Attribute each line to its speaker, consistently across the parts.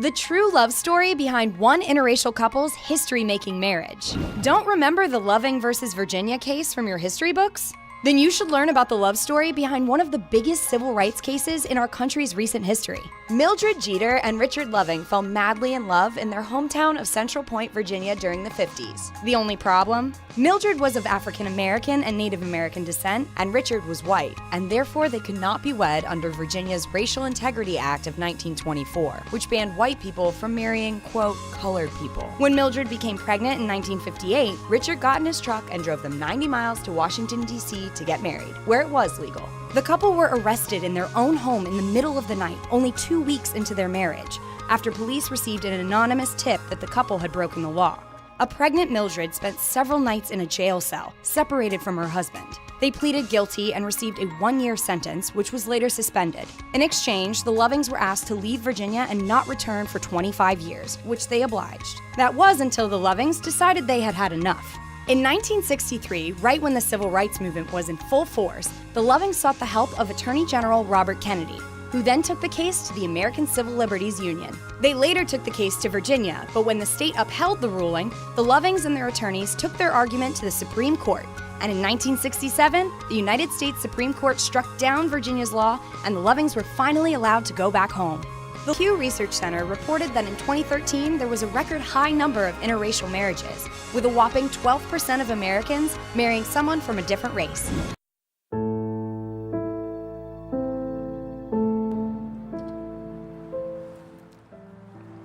Speaker 1: The true love story behind one interracial couple's history-making marriage. Don't remember the Loving versus Virginia case from your history books? Then you should learn about the love story behind one of the biggest civil rights cases in our country's recent history. Mildred Jeter and Richard Loving fell madly in love in their hometown of Central Point, Virginia during the 50s. The only problem? Mildred was of African American and Native American descent, and Richard was white, and therefore they could not be wed under Virginia's Racial Integrity Act of 1924, which banned white people from marrying, quote, colored people. When Mildred became pregnant in 1958, Richard got in his truck and drove them 90 miles to Washington, D.C. to get married, where it was legal. The couple were arrested in their own home in the middle of the night, only 2 weeks into their marriage, after police received an anonymous tip that the couple had broken the law. A pregnant Mildred spent several nights in a jail cell, separated from her husband. They pleaded guilty and received a 1-year sentence, which was later suspended. In exchange, the Lovings were asked to leave Virginia and not return for 25 years, which they obliged. That was until the Lovings decided they had had enough. In 1963, right when the civil rights movement was in full force, the Lovings sought the help of Attorney General Robert Kennedy, who then took the case to the American Civil Liberties Union. They later took the case to Virginia, but when the state upheld the ruling, the Lovings and their attorneys took their argument to the Supreme Court, and in 1967, the United States Supreme Court struck down Virginia's law, and the Lovings were finally allowed to go back home. The Pew Research Center reported that in 2013, there was a record high number of interracial marriages, with a whopping 12% of Americans marrying someone from a different race.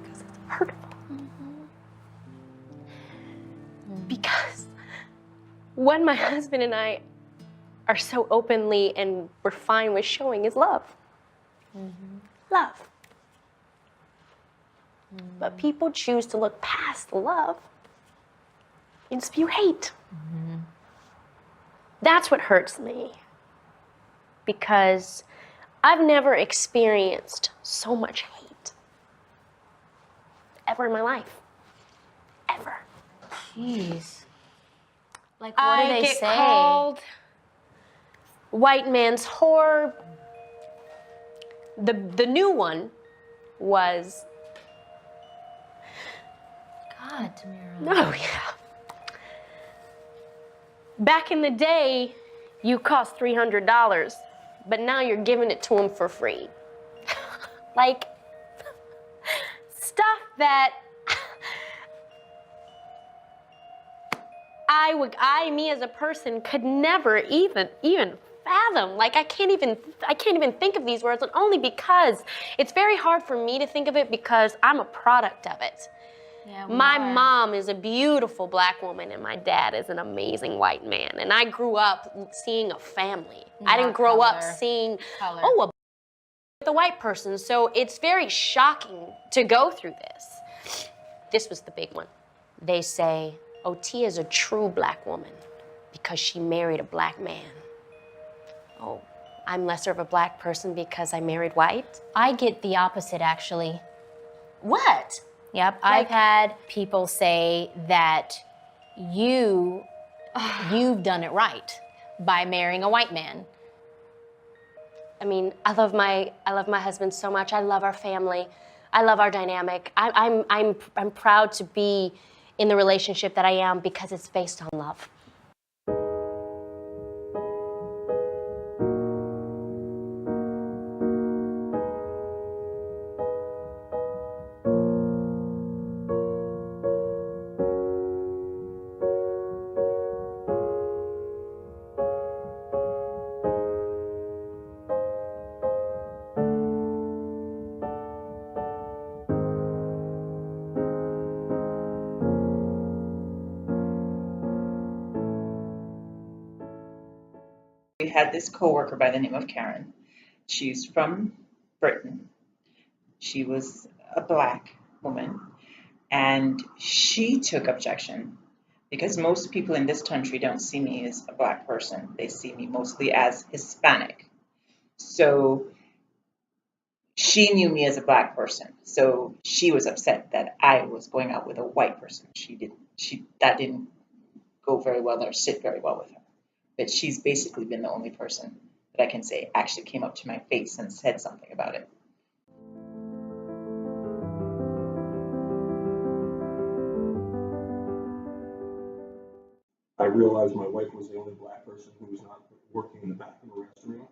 Speaker 2: Because it's hurtful. Because when my husband and I are so openly and we're fine with showing is love. Love. But people choose to look past the love and spew hate. That's what hurts me. Because I've never experienced so much hate. Ever in my life. Ever.
Speaker 3: Jeez. Like, what do they say?
Speaker 2: I get called white man's whore. The new one was...
Speaker 3: God, Tamara.
Speaker 2: Oh, yeah. Back in the day, you cost $300, but now you're giving it to him for free. Like, stuff that me as a person could never even fathom. Like, I can't even think of these words, and only because it's very hard for me to think of it because I'm a product of it.
Speaker 3: Yeah,
Speaker 2: my mom is a beautiful black woman and my dad is an amazing white man. And I grew up seeing a family. I didn't grow up seeing, the white person. So it's very shocking to go through this. This was the big one. They say, OT is a true black woman because she married a black man. Oh, I'm lesser of a black person because I married white?
Speaker 3: I get the opposite, actually.
Speaker 2: What?
Speaker 3: Yep, I've had people say that you've done it right by marrying a white man.
Speaker 2: I mean, I love my husband so much. I love our family. I love our dynamic. I'm proud to be in the relationship that I am because it's based on love.
Speaker 4: We had this coworker by the name of Karen. She's from Britain. She was a black woman, and she took objection because most people in this country don't see me as a black person. They see me mostly as Hispanic. So she knew me as a black person. So she was upset that I was going out with a white person. That didn't go very well or sit very well with her. But she's basically been the only person that I can say actually came up to my face and said something about it.
Speaker 5: realized my wife was the only black person who was not working in the back of a restaurant,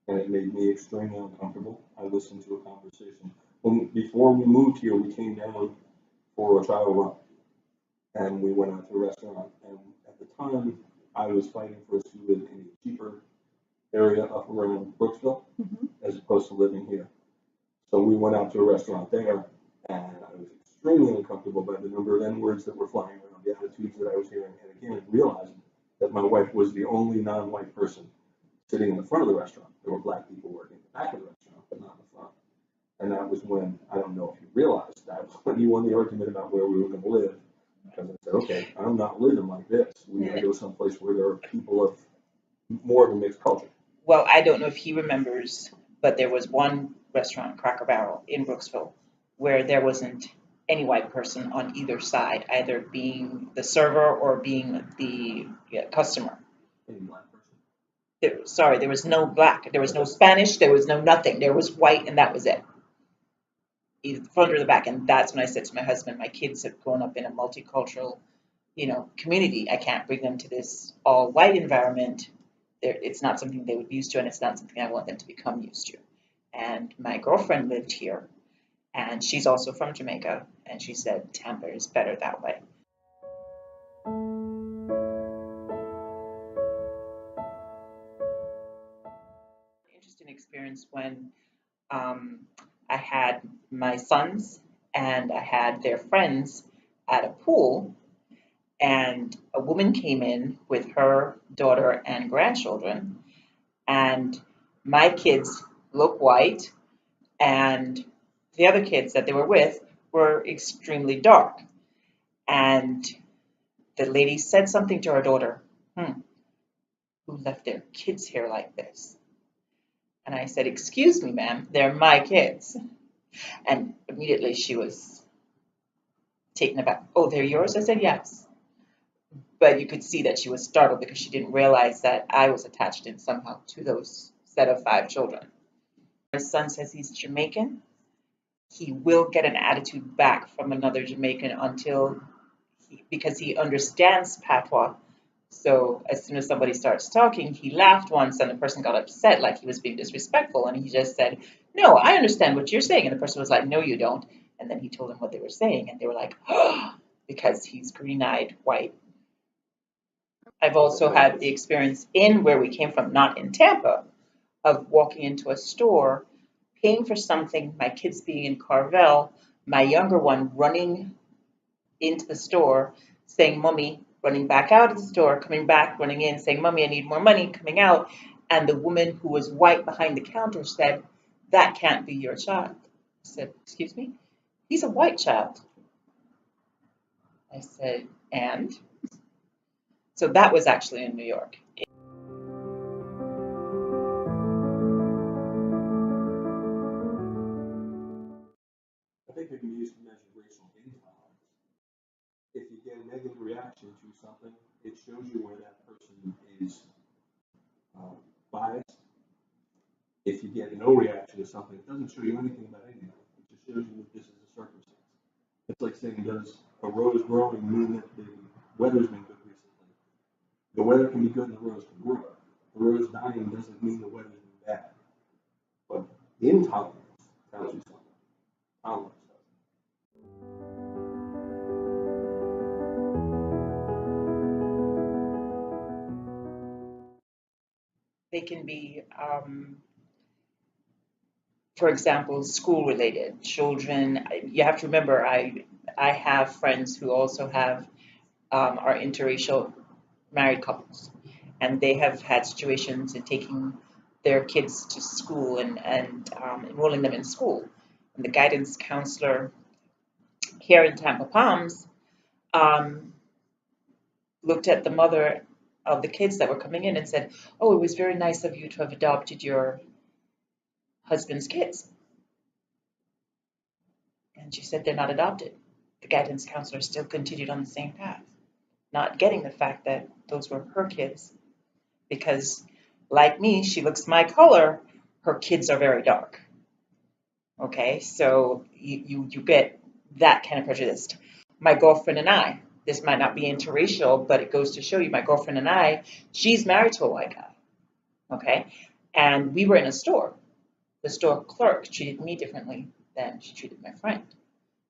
Speaker 5: and it made me extremely uncomfortable. I listened to a conversation. Before we moved here, we came down for a trial run, and we went out to a restaurant. And at the time, I was fighting for us to live in a cheaper area up around Brooksville, as opposed to living here. So we went out to a restaurant there, and I was extremely uncomfortable by the number of N-words that were flying around, the attitudes that I was hearing, and again, realizing that my wife was the only non-white person sitting in the front of the restaurant. There were black people working in the back of the restaurant, but not in the front. And that was when, I don't know if you realized, that was when you won the argument about where we were going to live. Because I said, okay, I'm not living like this. We got to go someplace where there are people of more of a mixed culture.
Speaker 4: Well, I don't know if he remembers, but there was one restaurant, Cracker Barrel, in Brooksville, where there wasn't any white person on either side, either being the server or being the customer.
Speaker 5: Any black person?
Speaker 4: There was no black. There was no Spanish. There was no nothing. There was white, and that was it. Either the front or the back. And that's when I said to my husband, my kids have grown up in a multicultural, community. I can't bring them to this all-white environment. It's not something they would be used to, and it's not something I want them to become used to. And my girlfriend lived here, and she's also from Jamaica, and she said Tampa is better that way. Interesting experience when I had my sons and I had their friends at a pool, and a woman came in with her daughter and grandchildren, and my kids look white, and the other kids that they were with were extremely dark. And the lady said something to her daughter, who left their kids here like this? And I said, excuse me, ma'am, they're my kids. And immediately she was taken aback. Oh, they're yours? I said, yes. But you could see that she was startled because she didn't realize that I was attached in somehow to those set of 5 children. My son says he's Jamaican. He will get an attitude back from another Jamaican because he understands patois. So as soon as somebody starts talking, he laughed once and the person got upset like he was being disrespectful. And he just said, no, I understand what you're saying. And the person was like, no, you don't. And then he told them what they were saying. And they were like, oh, because he's green-eyed white. I've also had the experience in where we came from, not in Tampa, of walking into a store, paying for something, my kids being in Carvel, my younger one running into the store, saying, Mommy, running back out of the store, coming back, running in, saying, Mommy, I need more money, coming out. And the woman who was white behind the counter said, that can't be your child. I said, excuse me? He's a white child. I said, and? So that was actually in New York.
Speaker 5: I think it can be used to measure racial intolerance. If you get a negative reaction to something, it shows you where that person is biased. If you get no reaction to something, it doesn't show you anything about anything. It just shows you that this is a circumstance. It's like saying, does a rose growing mean that the weather's been good recently? The weather can be good and the rose can grow. The rose dying doesn't mean the weather's been bad. But intolerance tells you something. Tolerance doesn't.
Speaker 4: They can be, for example, school-related. Children, you have to remember, I have friends who also have are interracial married couples, and they have had situations in taking their kids to school and enrolling them in school. And the guidance counselor here in Tampa Palms looked at the mother of the kids that were coming in and said, oh, it was very nice of you to have adopted your husband's kids. And she said they're not adopted. The guidance counselor still continued on the same path, not getting the fact that those were her kids. Because, like me, she looks my color, her kids are very dark. Okay, so you get that kind of prejudice. My girlfriend and I, This might not be interracial, but it goes to show you, my girlfriend and I, she's married to a white guy, okay? And we were in a store. The store clerk treated me differently than she treated my friend.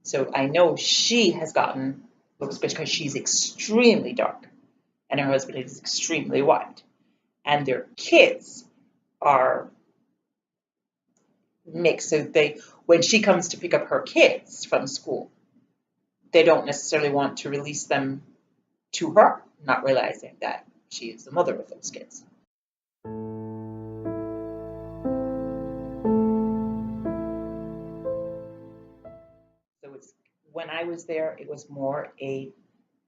Speaker 4: So I know she has gotten looks because she's extremely dark and her husband is extremely white. And their kids are mixed. So when she comes to pick up her kids from school, they don't necessarily want to release them to her, not realizing that she is the mother of those kids. So when I was there, it was more a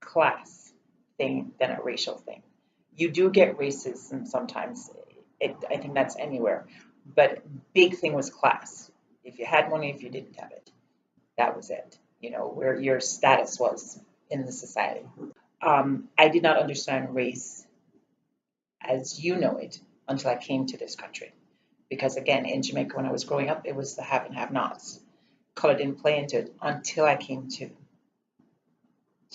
Speaker 4: class thing than a racial thing. You do get racism sometimes. I think that's anywhere. But big thing was class. If you had money, if you didn't have it, that was it. Where your status was in the society. I did not understand race as you know it until I came to this country. Because again, in Jamaica, when I was growing up, it was the have and have nots. Color didn't play into it until I came to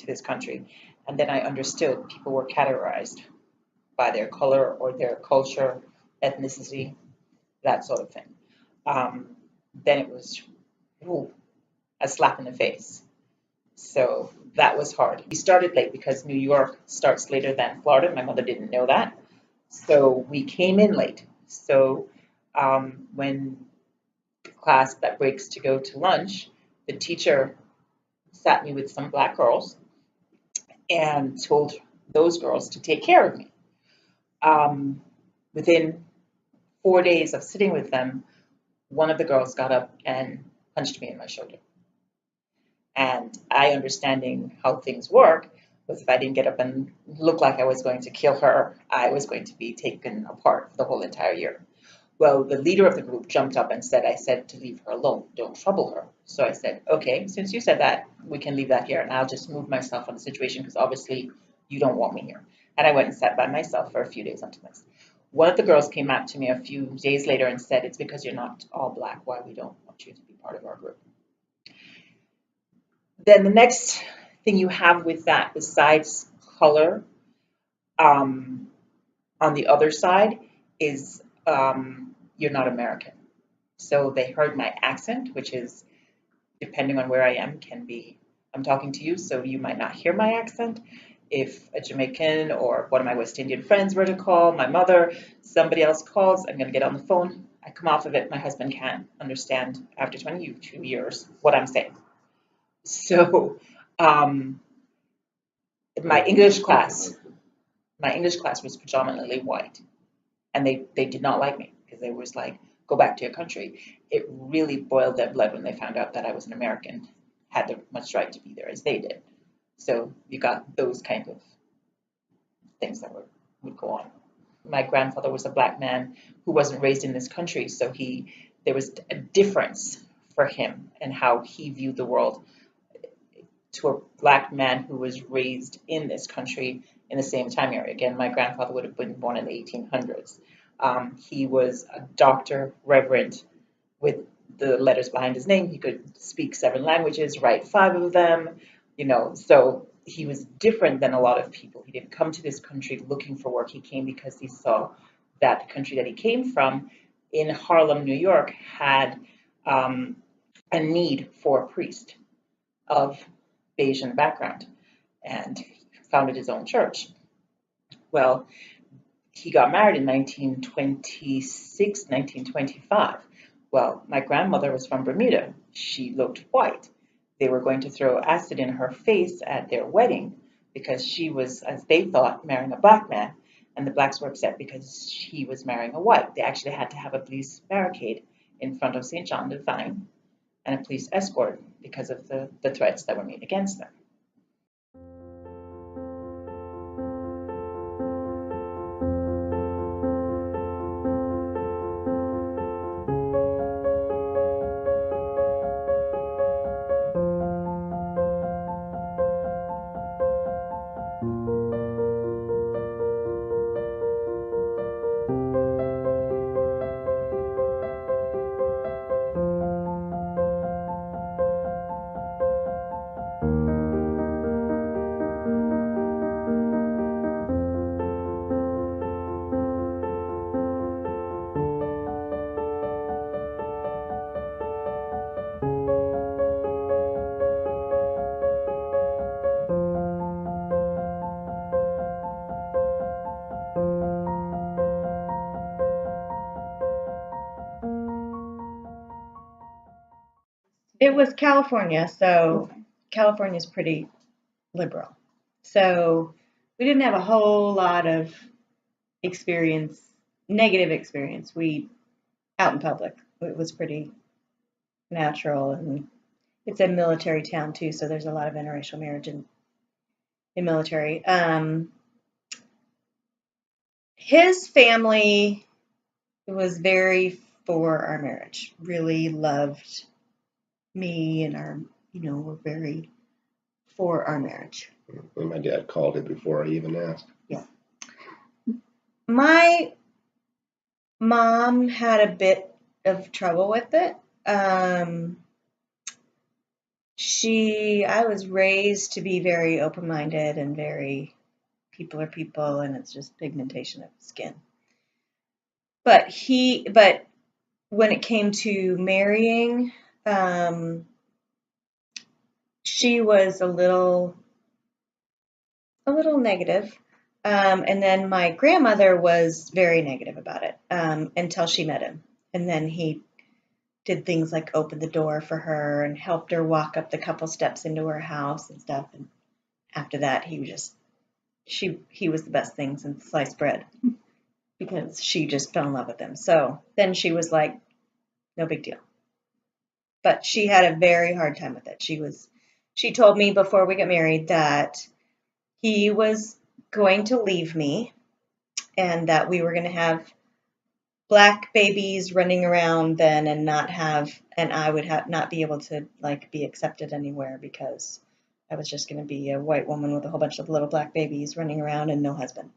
Speaker 4: this country. And then I understood people were categorized by their color or their culture, ethnicity, that sort of thing. Then it was a slap in the face. So that was hard. We started late because New York starts later than Florida. My mother didn't know that. So we came in late. So when the class that breaks to go to lunch, the teacher sat me with some black girls and told those girls to take care of me. Within 4 days of sitting with them, one of the girls got up and punched me in my shoulder. And I, understanding how things work, was if I didn't get up and look like I was going to kill her, I was going to be taken apart for the whole entire year. Well, the leader of the group jumped up and said, I said to leave her alone, don't trouble her. So I said, okay, since you said that, we can leave that here and I'll just move myself on the situation because obviously you don't want me here. And I went and sat by myself for a few days until next. One of the girls came out to me a few days later and said, it's because you're not all black, why we don't want you to be part of our group. Then the next thing you have with that, besides color, on the other side is you're not American. So they heard my accent, which is, depending on where I am, can be, I'm talking to you, so you might not hear my accent. If a Jamaican or one of my West Indian friends were to call, my mother, somebody else calls, I'm going to get on the phone. I come off of it. My husband can't understand after 22 years what I'm saying. So my English class was predominantly white. And they did not like me because they was like, go back to your country. It really boiled their blood when they found out that I was an American, had as much right to be there as they did. So you got those kind of things that would go on. My grandfather was a black man who wasn't raised in this country, so there was a difference for him and how he viewed the world to a black man who was raised in this country in the same time area. Again, my grandfather would have been born in the 1800s. He was a doctor, reverend, with the letters behind his name. He could speak 7 languages, write 5 of them, so he was different than a lot of people. He didn't come to this country looking for work. He came because he saw that the country that he came from in Harlem, New York, had a need for a priest of Bayesian background, and he founded his own church. Well, he got married in 1926, 1925. Well, my grandmother was from Bermuda. She looked white. They were going to throw acid in her face at their wedding because she was, as they thought, marrying a black man, and the blacks were upset because she was marrying a white. They actually had to have a police barricade in front of St. John the Divine and a police escort because of the threats that were made against them.
Speaker 6: It was California, so California's pretty liberal. So we didn't have a whole lot of experience, negative experience. We out in public. It was pretty natural, and it's a military town too, so there's a lot of interracial marriage in military. His family was very for our marriage. Really loved me and our, were very for our marriage.
Speaker 7: And my dad called it before I even asked.
Speaker 6: Yeah. My mom had a bit of trouble with it. I was raised to be very open-minded and very people are people, and it's just pigmentation of skin. But when it came to marrying, she was a little negative. And then my grandmother was very negative about it until she met him. And then he did things like open the door for her and helped her walk up the couple steps into her house and stuff. And after that, he was the best thing since sliced bread because she just fell in love with him. So then she was like, no big deal. But she had a very hard time with it. She told me before we got married that he was going to leave me and that we were going to have black babies running around then and I would not be able to be accepted anywhere because I was just going to be a white woman with a whole bunch of little black babies running around and no husband.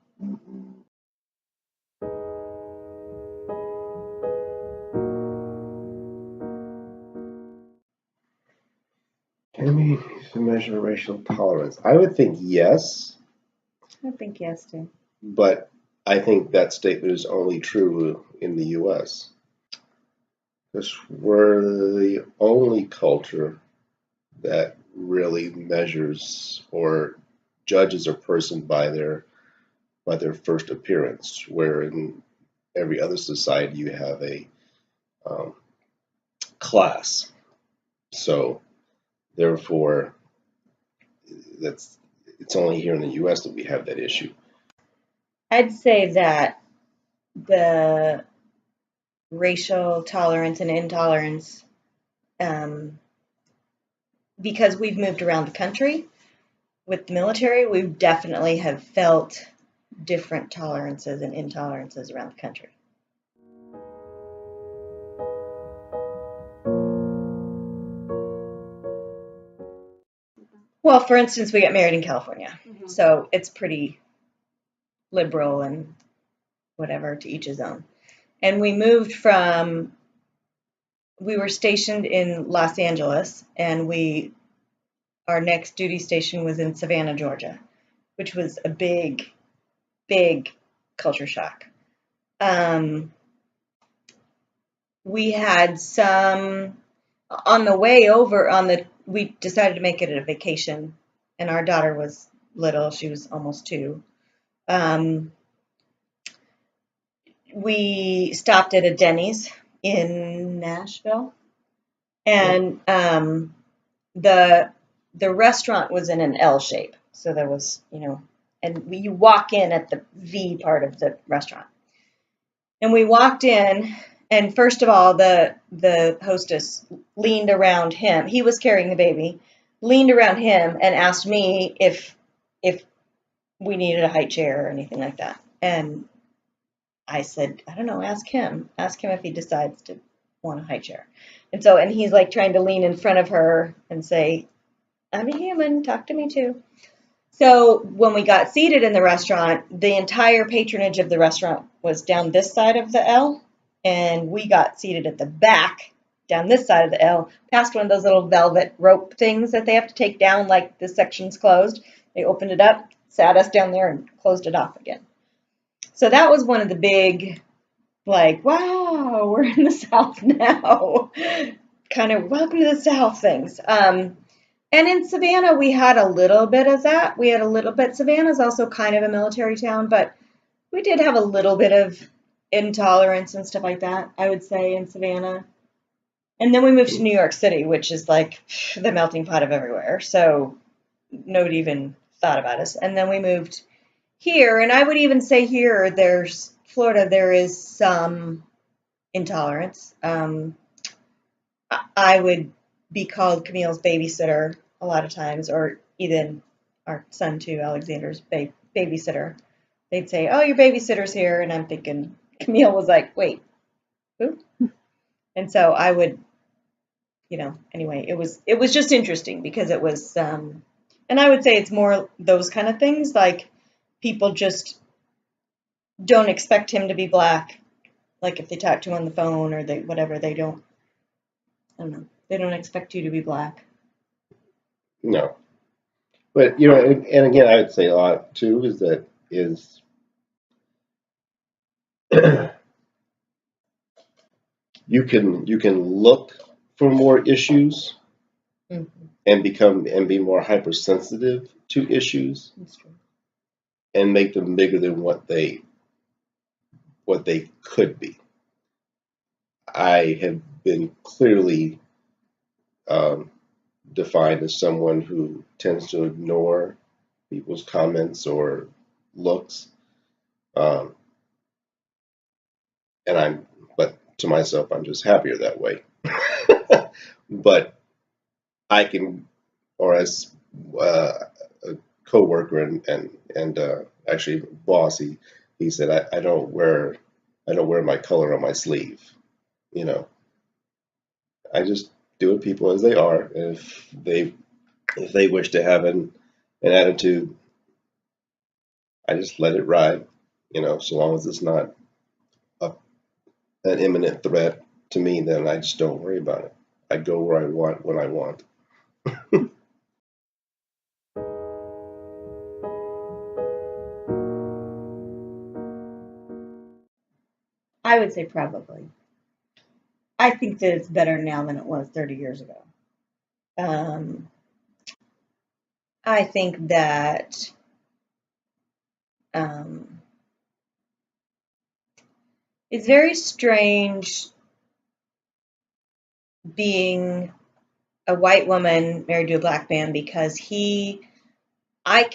Speaker 7: Can we measure racial tolerance? I would think yes.
Speaker 6: I think yes too.
Speaker 7: But I think that statement is only true in the U.S. because we're the only culture that really measures or judges a person by their first appearance, where in every other society you have a class. So therefore, it's only here in the U.S. that we have that issue.
Speaker 6: I'd say that the racial tolerance and intolerance, because we've moved around the country with the military, we definitely have felt different tolerances and intolerances around the country. Well, for instance, we got married in California, so it's pretty liberal and whatever, to each his own. And we were stationed in Los Angeles, and our next duty station was in Savannah, Georgia, which was a big, big culture shock. We had some, on the way over, we decided to make it a vacation, and our daughter was little, she was almost 2. We stopped at a Denny's in Nashville, and the restaurant was in an L shape, so there was, and you walk in at the V part of the restaurant. And we walked in, and first of all, the hostess leaned around him. He was carrying the baby, leaned around him and asked me if we needed a high chair or anything like that. And I said, I don't know, ask him. Ask him if he decides to want a high chair. And he's trying to lean in front of her and say, I'm a human, talk to me too. So when we got seated in the restaurant, the entire patronage of the restaurant was down this side of the L, and we got seated at the back, down this side of the L, past one of those little velvet rope things that they have to take down, like this section's closed. They opened it up, sat us down there, and closed it off again. So that was one of the big, wow, we're in the South now, kind of welcome to the South things. And in Savannah, we had a little bit of that. Savannah's also kind of a military town, but we did have a little bit of intolerance and stuff like that, I would say, in Savannah. And then we moved to New York City, which is like the melting pot of everywhere. So nobody even thought about us. And then we moved here, and I would even say here, Florida, there is some intolerance. I would be called Camille's babysitter a lot of times, or even our son too, Alexander's babysitter. They'd say, "Oh, your babysitter's here," and I'm thinking Camille was like, "Wait, who?" And so I would, anyway, it was just interesting because it was, and I would say it's more those kind of things, like people just don't expect him to be black. Like if they talk to him on the phone or whatever, they don't, I don't know, they don't expect you to be black.
Speaker 7: No. But, and again, I would say a lot too is you can look for more issues and be more hypersensitive to issues and make them bigger than what they could be. I have been clearly defined as someone who tends to ignore people's comments or looks, but to myself, I'm just happier that way. But I can, or as a coworker and actually boss, he said I don't wear my color on my sleeve. I just deal with people as they are. If they wish to have an attitude, I just let it ride. So long as it's not an imminent threat to me, then I just don't worry about it. I go where I want when I want.
Speaker 6: I would say probably. I think that it's better now than it was 30 years ago. I think that it's very strange being a white woman married to a black man because I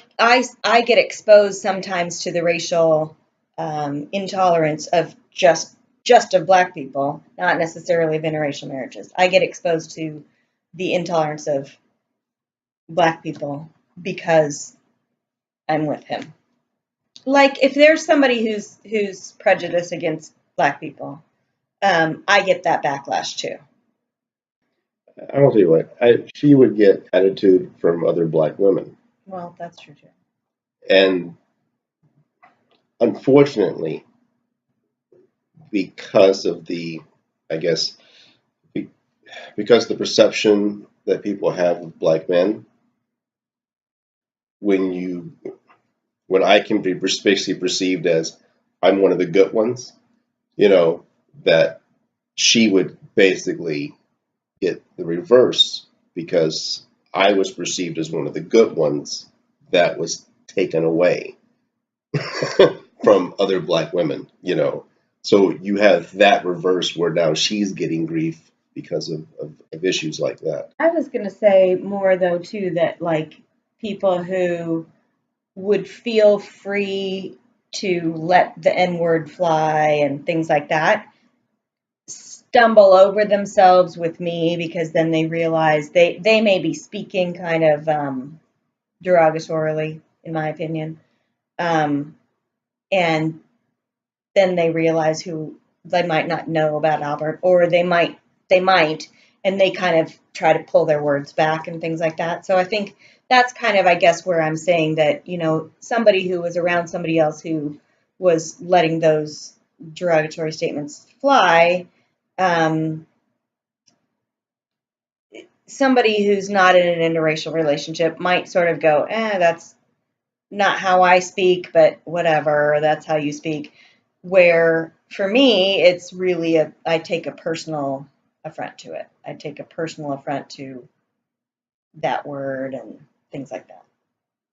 Speaker 6: get exposed sometimes to the racial intolerance of just of black people, not necessarily of interracial marriages. I get exposed to the intolerance of black people because I'm with him. Like if there's somebody who's prejudiced against black people, I get that backlash too.
Speaker 7: I will tell you what, she would get attitude from other black women.
Speaker 6: Well, that's true too.
Speaker 7: And unfortunately, because of because of the perception that people have of black men, when I can be basically perceived as I'm one of the good ones, that she would basically get the reverse because I was perceived as one of the good ones that was taken away from other black women, So you have that reverse where now she's getting grief because of issues like that.
Speaker 6: I was going to say more though too that like people who would feel free to let the N-word fly and things like that stumble over themselves with me because then they realize they may be speaking kind of derogatorily, in my opinion, and then they realize who they might not know about Albert, or they might, and they kind of try to pull their words back and things like that. So I think that's kind of, I guess, where I'm saying that, somebody who was around somebody else who was letting those derogatory statements fly, somebody who's not in an interracial relationship might sort of go, that's not how I speak, but whatever, that's how you speak. Where for me, it's really I take a personal affront to it. I take a personal affront to that word and things like that.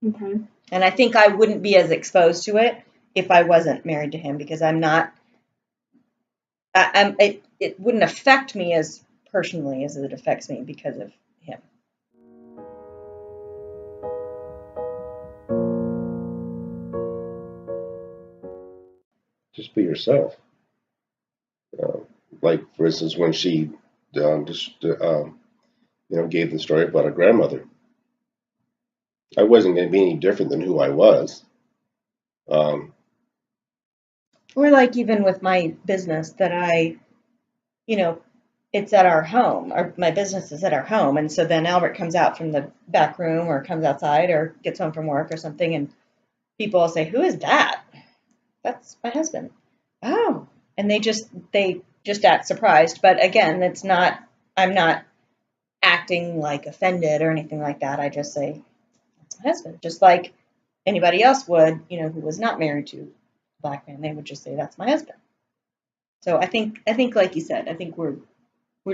Speaker 8: Okay.
Speaker 6: And I think I wouldn't be as exposed to it if I wasn't married to him because I'm not, it wouldn't affect me as personally as it affects me because of him.
Speaker 7: Just be yourself. Like for instance, when she gave the story about her grandmother, I wasn't going to be any different than who I was.
Speaker 6: Or like even with my business that it's at our home, or my business is at our home. And so then Albert comes out from the back room or comes outside or gets home from work or something. And people will say, "Who is that?" "That's my husband." "Oh." And they just act surprised. But again, I'm not acting like offended or anything like that. I just say, "That's my husband." Just like anybody else would, who was not married to a black man, they would just say, "That's my husband." So I think like you said, I think we're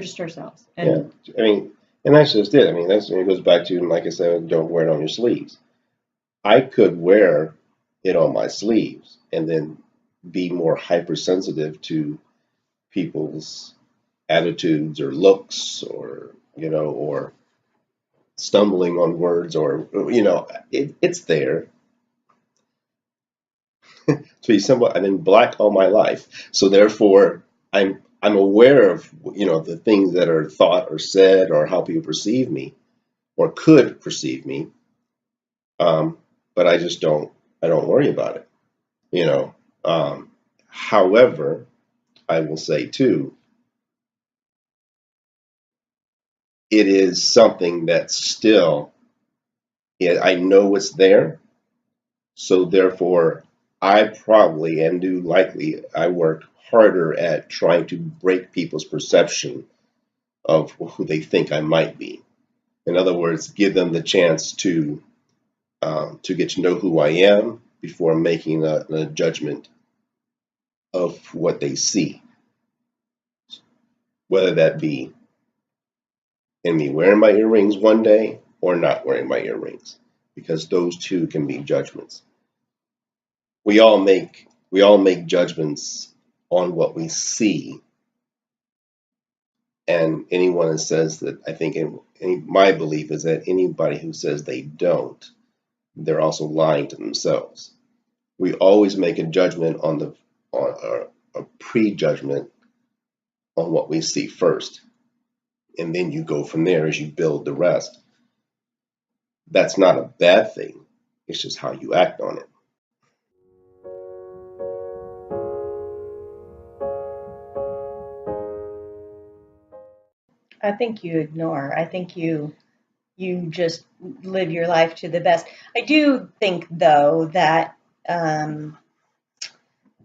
Speaker 6: just ourselves. And
Speaker 7: Yeah, I mean, and that's just it. I mean, it goes back to, like I said, don't wear it on your sleeves. I could wear it on my sleeves and then be more hypersensitive to people's attitudes or looks, or or stumbling on words, or it's there. So I've been black all my life, so therefore I'm aware of the things that are thought or said, or how people perceive me or could perceive me. But I don't worry about it. However, I will say too, it is something that still, I know it's there. So therefore, I probably, and do likely, I work harder at trying to break people's perception of who they think I might be. In other words, give them the chance to get to know who I am before making a judgment of what they see, whether that be in me wearing my earrings one day or not wearing my earrings, because those two can be judgments. We all make judgments on what we see, and anyone that says that, I think, my belief is that anybody who says they don't, they're also lying to themselves. We always make a judgment on a prejudgment on what we see first, and then you go from there as you build the rest. That's not a bad thing. It's just how you act on it.
Speaker 6: I think you ignore. I think you just live your life to the best. I do think though that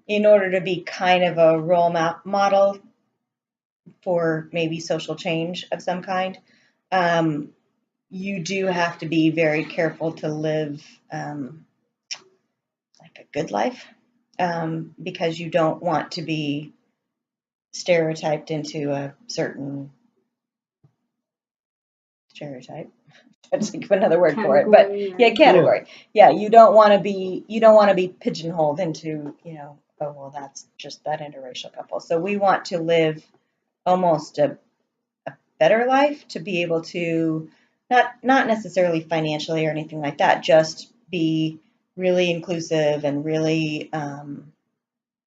Speaker 6: in order to be kind of a role model for maybe social change of some kind, you do have to be very careful to live like a good life, because you don't want to be stereotyped into a certain stereotype. Let's think of another word for it, but yeah, category. Yeah, you don't want to be pigeonholed into, oh well, that's just that interracial couple. So we want to live almost a better life, to be able to not necessarily financially or anything like that, just be really inclusive and really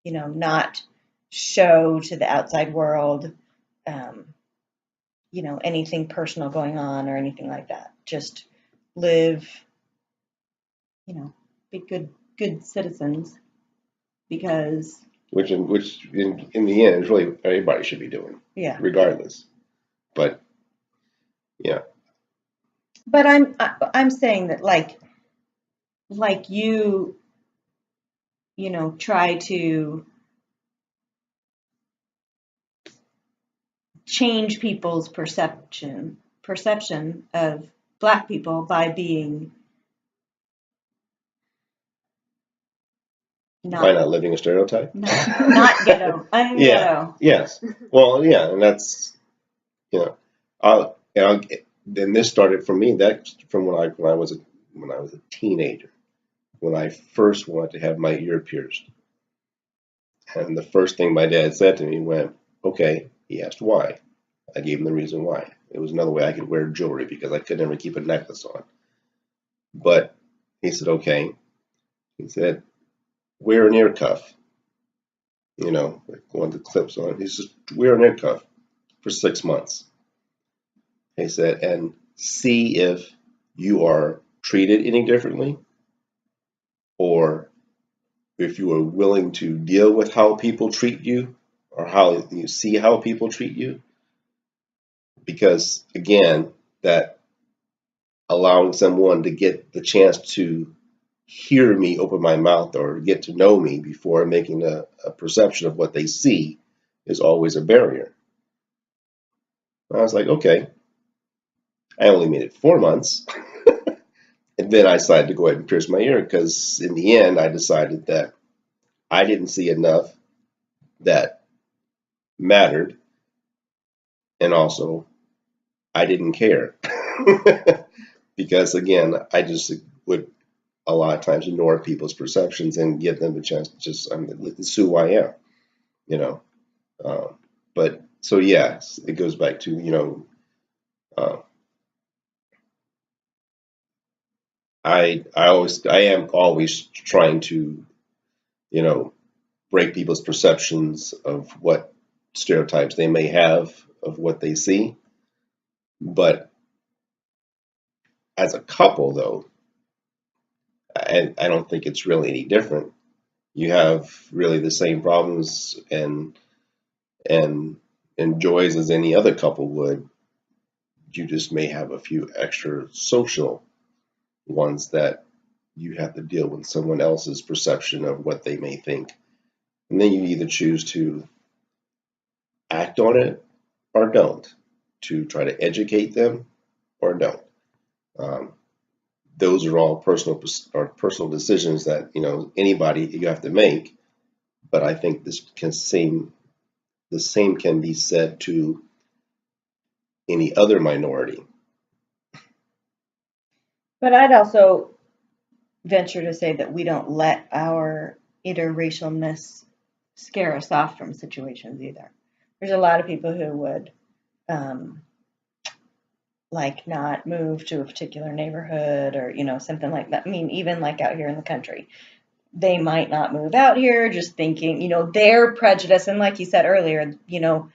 Speaker 6: not show to the outside world anything personal going on or anything like that. Just live, be good citizens, because
Speaker 7: Which in the end is really everybody should be doing,
Speaker 6: yeah.
Speaker 7: regardless. But yeah,
Speaker 6: But I'm saying that like you try to change people's perception of Black people by being
Speaker 7: by not living a stereotype.
Speaker 6: not ghetto, unghetto.
Speaker 7: Yeah. Yes. Well, yeah, and that's then this started for me. That from when I was a teenager, when I first wanted to have my ear pierced, and the first thing my dad said to me went, "Okay." He asked why. I gave him the reason why. It was another way I could wear jewelry because I could never keep a necklace on. But he said, okay. He said, wear an ear cuff. You know, like one of the clips on. He says, wear an ear cuff for 6 months. He said, and see if you are treated any differently, or if you are willing to deal with how people treat you, or how you see how people treat you. Because again, that allowing someone to get the chance to hear me open my mouth or get to know me before making a perception of what they see is always a barrier. I was like, okay. I only made it 4 months. And then I decided to go ahead and pierce my ear because in the end, I decided that I didn't see enough that mattered. And also, I didn't care. Because again, I just would a lot of times ignore people's perceptions and give them a chance to just, I mean, this is who I am, you know. But so, yes, it goes back to, you know, I am always trying to, you know, break people's perceptions of what stereotypes they may have of what they see. But as a couple, though, I don't think it's really any different. You have really the same problems and joys as any other couple would. You just may have a few extra social ones that you have to deal with someone else's perception of what they may think. And then you either choose to act on it or don't, to try to educate them or don't. Those are all personal decisions that, you know, anybody you have to make. But I think the same can be said to any other minority.
Speaker 6: But I'd also venture to say that we don't let our interracialness scare us off from situations either. There's a lot of people who would like not move to a particular neighborhood or, you know, something like that. I mean, even like out here in the country, they might not move out here just thinking, you know, their prejudice. And like you said earlier, you know,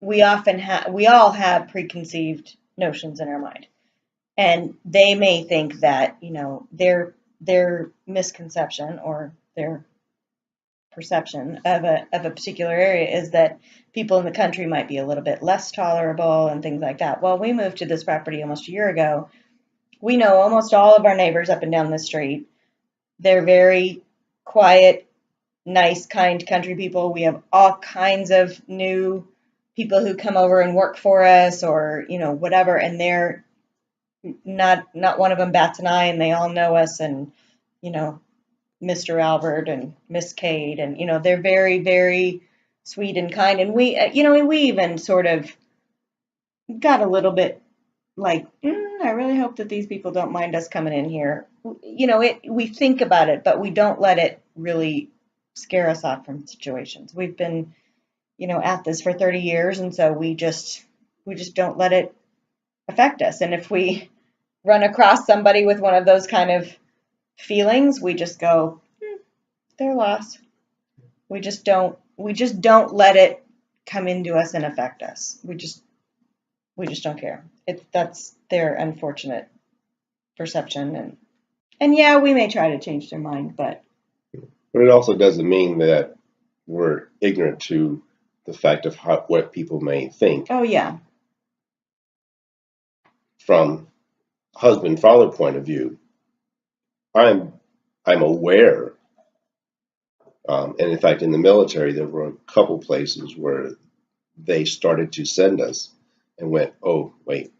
Speaker 6: we all have preconceived notions in our mind. And they may think that, you know, their misconception or their perception of a particular area is that people in the country might be a little bit less tolerable and things like that. Well, we moved to this property almost a year ago. We know almost all of our neighbors up and down the street. They're very quiet, nice, kind country people. We have all kinds of new people who come over and work for us or, you know, whatever, and they're not one of them bats an eye, and they all know us, and, you know, Mr. Albert and Miss Kate, and, you know, they're very, very sweet and kind. And we, you know, we even sort of got a little bit like, I really hope that these people don't mind us coming in here. You know, we think about it, but we don't let it really scare us off from situations. We've been, you know, at this for 30 years, and so we just don't let it affect us. And if we run across somebody with one of those kind of feelings, we just go, their loss. We just don't let it come into us and affect us. We just don't care. That's their unfortunate perception, and yeah, we may try to change their mind, but
Speaker 7: it also doesn't mean that we're ignorant to the fact of what people may think.
Speaker 6: Oh yeah.
Speaker 7: From husband father point of view, I'm aware, and in fact, in the military, there were a couple places where they started to send us, and went, oh wait,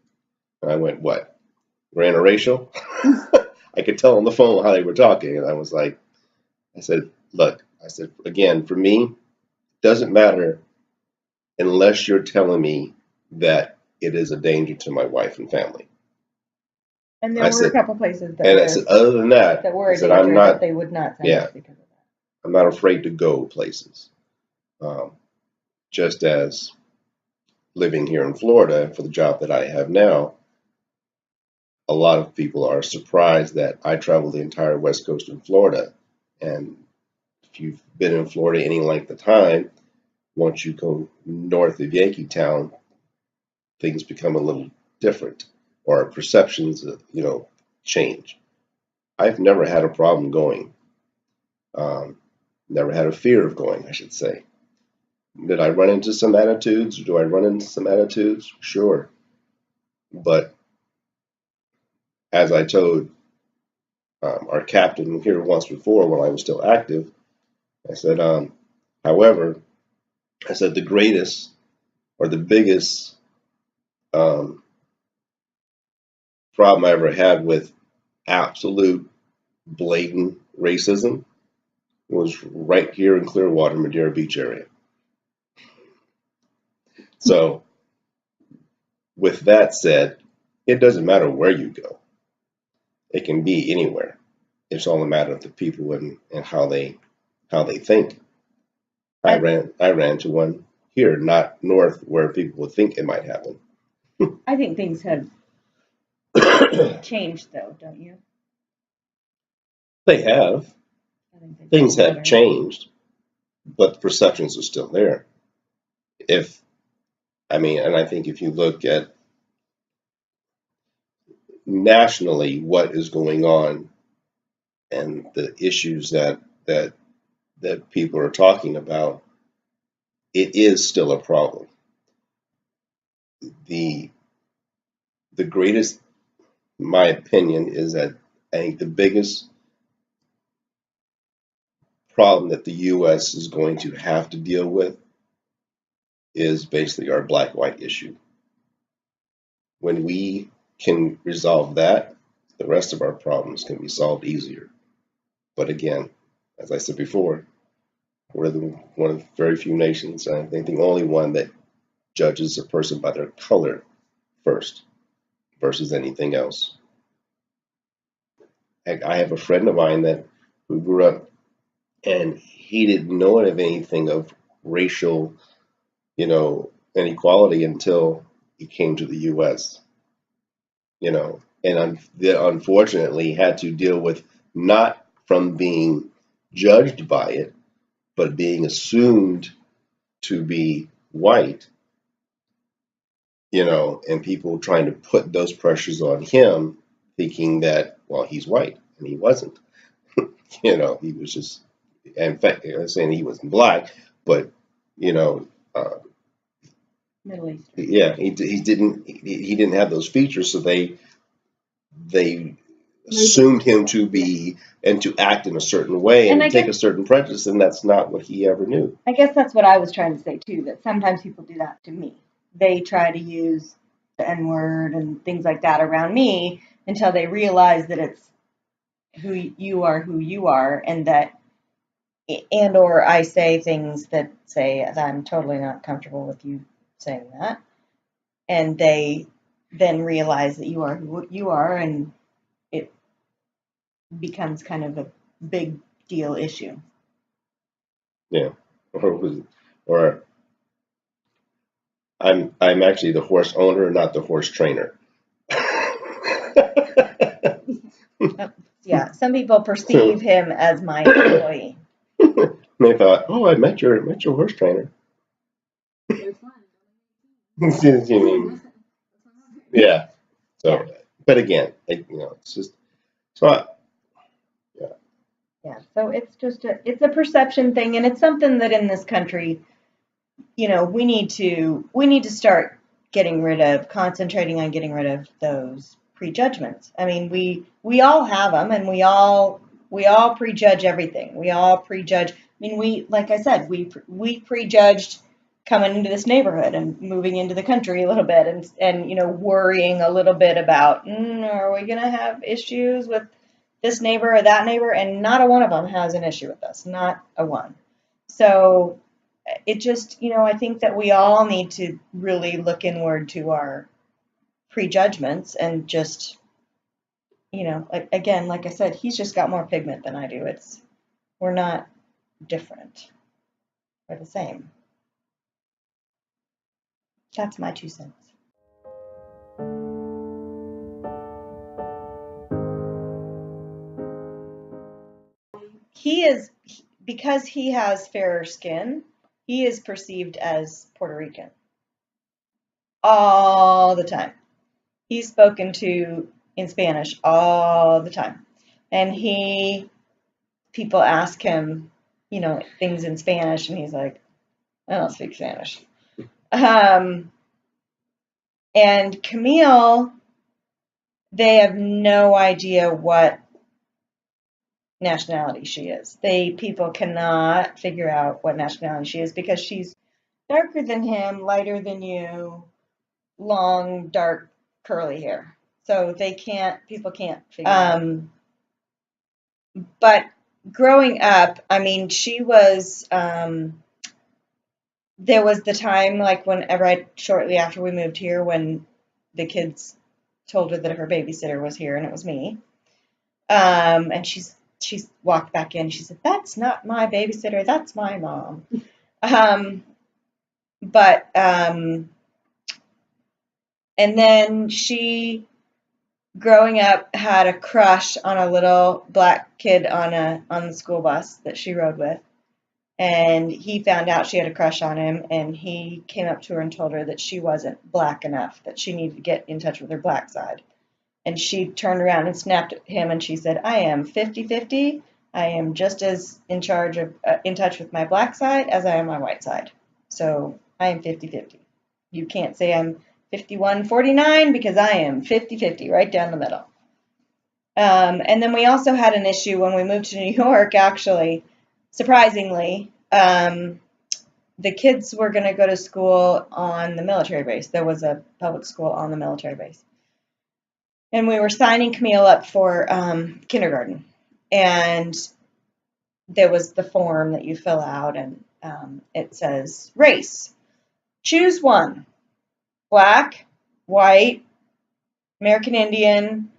Speaker 7: and I went, what? We're interracial? I could tell on the phone how they were talking, and I was like, I said, look, I said, again, for me, it doesn't matter unless you're telling me that it is a danger to my wife and family.
Speaker 6: And there were a couple places that
Speaker 7: I said, other than that,
Speaker 6: were
Speaker 7: I said, I'm not,
Speaker 6: that they would not send us because of that.
Speaker 7: I'm not afraid to go places. Just as living here in Florida for the job that I have now, a lot of people are surprised that I travel the entire West Coast in Florida. And if you've been in Florida any length of time, once you go north of Yankeetown, things become a little different, or perceptions, change. I've never had a problem going. Never had a fear of going, I should say. Did I run into some attitudes? Do I run into some attitudes? Sure. But as I told our captain here once before when I was still active, I said, however, I said the greatest or the biggest problem I ever had with absolute blatant racism was right here in Clearwater, Madeira Beach area. So with that said, it doesn't matter where you go. It can be anywhere. It's all a matter of the people and how they think. I ran to one here, not north, where people would think it might happen.
Speaker 6: I think things have changed, though, don't you?
Speaker 7: They have.
Speaker 6: I think they've
Speaker 7: Things
Speaker 6: gotten
Speaker 7: have
Speaker 6: better.
Speaker 7: changed, but the perceptions are still there. And I think if you look at nationally what is going on and the issues that people are talking about, it is still a problem. The greatest, in my opinion, is that I think the biggest problem that the U.S. is going to have to deal with is basically our black-white issue. When we can resolve that, the rest of our problems can be solved easier. But again, as I said before, we're one of the very few nations, I think the only one that judges a person by their color first versus anything else. I have a friend of mine who grew up, and he didn't know of anything of racial, inequality until he came to the U.S. And unfortunately had to deal with not from being judged by it, but being assumed to be white, and people trying to put those pressures on him, thinking that, well, he's white, and he wasn't. He was just, in fact, I'm saying he wasn't black, but,
Speaker 6: Middle Eastern.
Speaker 7: yeah, he didn't have those features, so they assumed him to be and to act in a certain way and take a certain prejudice, and that's not what he ever knew.
Speaker 6: I guess that's what I was trying to say too, that sometimes people do that to me. They try to use the N-word and things like that around me until they realize that it's who you are, and or I say things that say that I'm totally not comfortable with you saying that, and they then realize that you are who you are, and it becomes kind of a big deal issue.
Speaker 7: Yeah, or I'm actually the horse owner, not the horse trainer.
Speaker 6: Yeah, some people perceive him as my employee.
Speaker 7: They thought, oh, I met your horse trainer. Yeah. So, but again, it's just so.
Speaker 6: Yeah. So it's just it's a perception thing, and it's something that in this country, we need to start concentrating on getting rid of those prejudgments. I mean, we all have them, and we all prejudge everything. We all prejudge. I mean, like I said, we prejudged coming into this neighborhood and moving into the country a little bit, and worrying a little bit about, are we gonna have issues with this neighbor or that neighbor? And not a one of them has an issue with us, not a one. So it just, I think that we all need to really look inward to our prejudgments and just, again, like I said, he's just got more pigment than I do. We're not different. We're the same. That's my 2 cents. He is, because he has fairer skin, he is perceived as Puerto Rican all the time. He's spoken to in Spanish all the time. And people ask him, things in Spanish, and he's like, I don't speak Spanish. And Camille, they have no idea what nationality she is. People cannot figure out what nationality she is because she's darker than him, lighter than you, long, dark, curly hair. So people can't figure out. But growing up, I mean, she was, there was the time, like shortly after we moved here, when the kids told her that her babysitter was here and it was me. And she's walked back in. She said, "That's not my babysitter. That's my mom." And then she, growing up, had a crush on a little black kid on the school bus that she rode with. And he found out she had a crush on him, and he came up to her and told her that she wasn't black enough, that she needed to get in touch with her black side. And she turned around and snapped at him, and she said, "I am 50-50. I am just as in touch with my black side as I am my white side. So I am 50-50. You can't say I'm 51-49 because I am 50-50, right down the middle." And then we also had an issue when we moved to New York, actually. Surprisingly, the kids were going to go to school on the military base. There was a public school on the military base. And we were signing Camille up for kindergarten. And there was the form that you fill out, and it says, race. Choose one. Black, white, American Indian,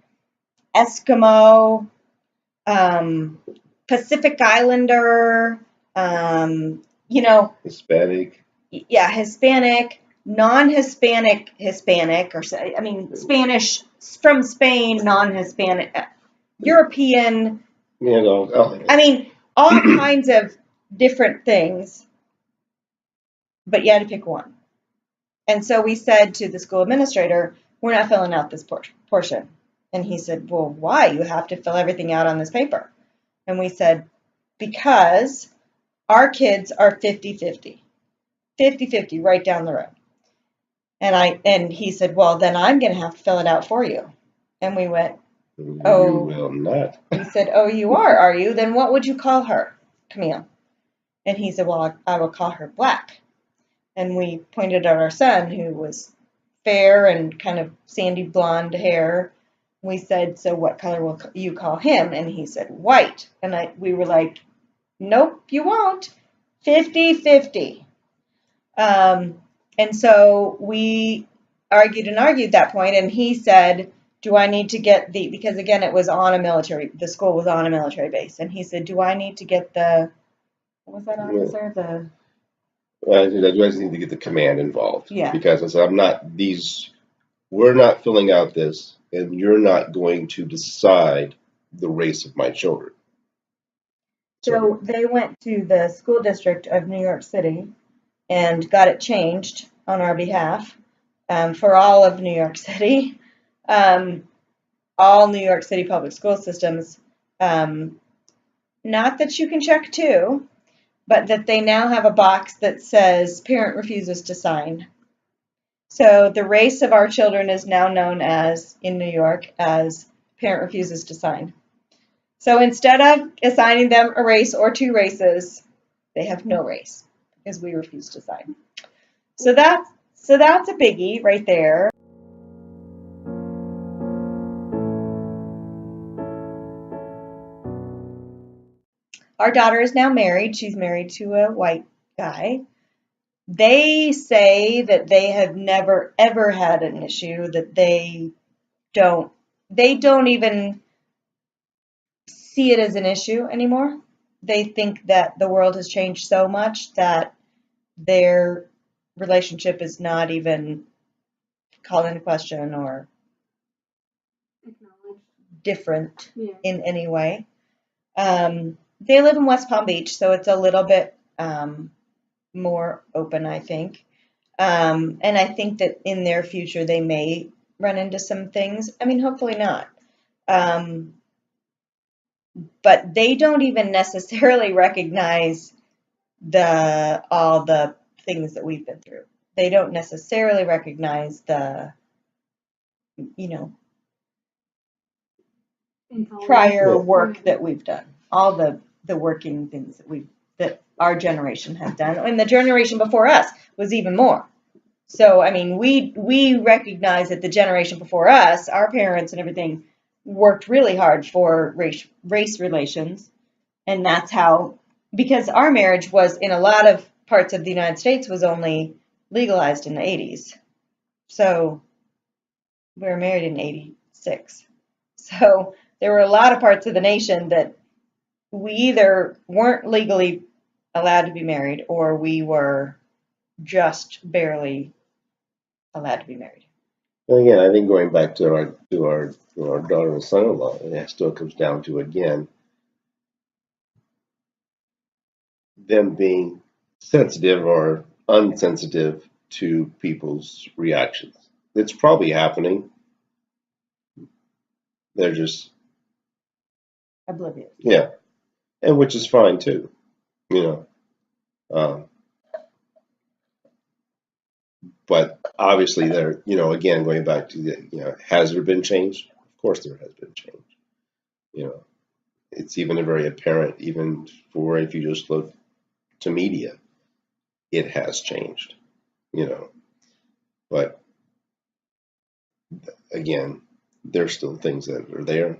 Speaker 6: Eskimo, Pacific Islander,
Speaker 7: Hispanic.
Speaker 6: Yeah, Hispanic, non-Hispanic, or Spanish from Spain, non-Hispanic, European. All kinds of different things, but you had to pick one. And so we said to the school administrator, "We're not filling out this portion." And he said, "Well, why? You have to fill everything out on this paper." And we said, "Because our kids are 50-50. 50-50 right down the road." And he said, "Well, then I'm going to have to fill it out for you." And we went, "Oh."
Speaker 7: You will not.
Speaker 6: He said, "Oh, you are you? Then what would you call her, Camille?" And he said, "Well, I will call her Black." And we pointed at our son, who was fair and kind of sandy blonde hair. We said, "So what color will you call him?" And he said, "White." And we were like, "Nope, you won't. 50-50. And so we argued that point, and he said, "Do I need to get because again, the school was on a military base." And he said, "Do I need to get what was that officer?
Speaker 7: I just need to get the command involved.
Speaker 6: Yeah.
Speaker 7: Because I said, we're not filling out this, and you're not going to decide the race of my children."
Speaker 6: So they went to the school district of New York City and got it changed on our behalf for all of New York City, all New York City public school systems. Not that you can check too, but that they now have a box that says parent refuses to sign. So the race of our children is now known in New York as parent refuses to sign. So instead of assigning them a race or 2 races, they have no race because we refuse to sign. So that's a biggie right there. Our daughter is now married. She's married to a white guy. They say that they have never, ever had an issue, that they don't even see it as an issue anymore. They think that the world has changed so much that they're relationship is not even called into question or different in any way. They live in West Palm Beach, so it's a little bit more open, I think. And I think that in their future they may run into some things. I mean, hopefully not. But they don't even necessarily recognize all the things that we've been through. They don't necessarily recognize the, prior work that we've done, all the working things that our generation has done, and the generation before us was even more. So I mean, we recognize that the generation before us, our parents and everything, worked really hard for race relations, and that's how, because our marriage was in a lot of parts of the United States was only legalized in the 80s. So we were married in 86. So there were a lot of parts of the nation that we either weren't legally allowed to be married or we were just barely allowed to be married.
Speaker 7: And again, I think going back to our daughter and son-in-law, it still comes down to, again, them being sensitive or unsensitive to people's reactions. It's probably happening. They're just
Speaker 6: Oblivious.
Speaker 7: Yeah, and which is fine too, you know. But obviously, there, again, going back to has there been change? Of course, there has been change. It's even very apparent, even for if you just look to media, it has changed, But again, there's still things that are there,